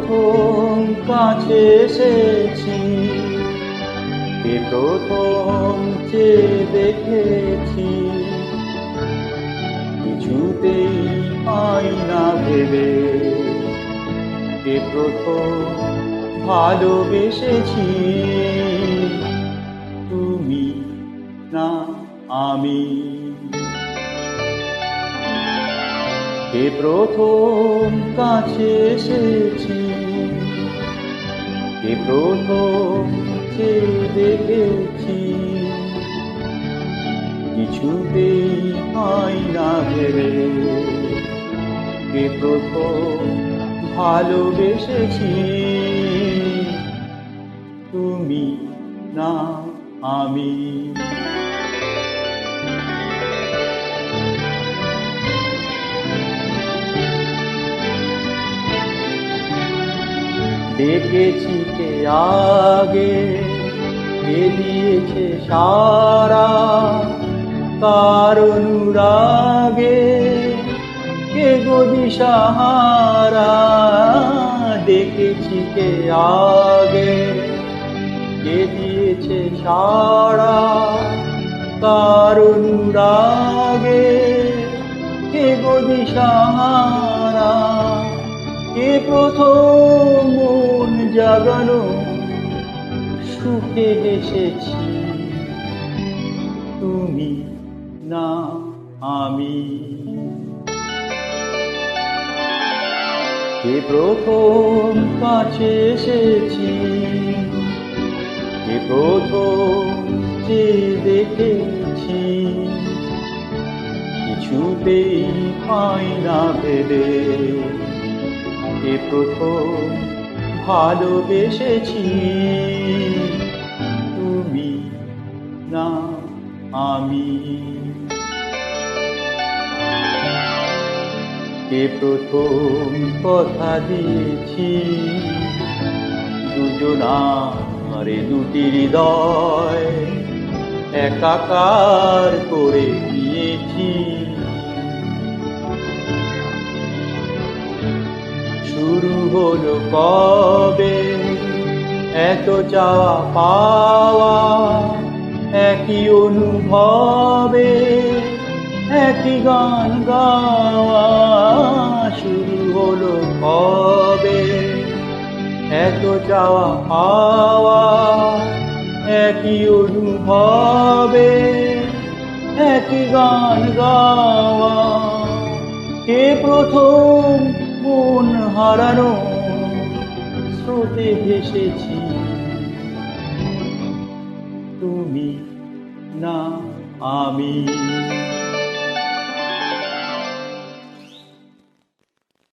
প্রথম কাছে এসেছি, কে প্রথম চেয়ে দেখেছি, কিছুতেই পাই না ভেবে, কে প্রথম ভালোবেসেছি, তুমি না আমি। কে প্রথম কাছে এসেছি, কে প্রথম চেয়ে দেখেছি, কিছুতেই পাই না ভেবে, কে প্রথম ভালোবেসেছি, তুমি না আমি। দেখেছি কে আগে, কে দিয়েছে সারা, কার অনুরাগে কে গো দিশাহারা। দেখেছি কে আগে, কে দিয়েছে সারা, কার অনুরাগে কে গো দিশাহারা। কে প্রথম মন জাগানো সুখে হেসেছি, তুমি না আমি। কে প্রথম কাছে এসেছি, কে প্রথম চেয়ে দেখেছি, কিছুতেই পাই না ভেবে, কে প্রথম ভালোবেসেছি, তুমি না আমি। কে প্রথম কথা দিয়েছি, দুজনারে দুটি হৃদয় একাকার করে নিয়েছি। শুরু হলো কবে এত চাওয়া পাওয়া, একই অনুভবে একই গান গাওয়া। শুরু হলো কবে এত চাওয়া পাওয়া, একই অনুভবে একই গান গাওয়া। কে প্রথম মন হারানো স্রোতে ভেসেছি, তুমি না আমি।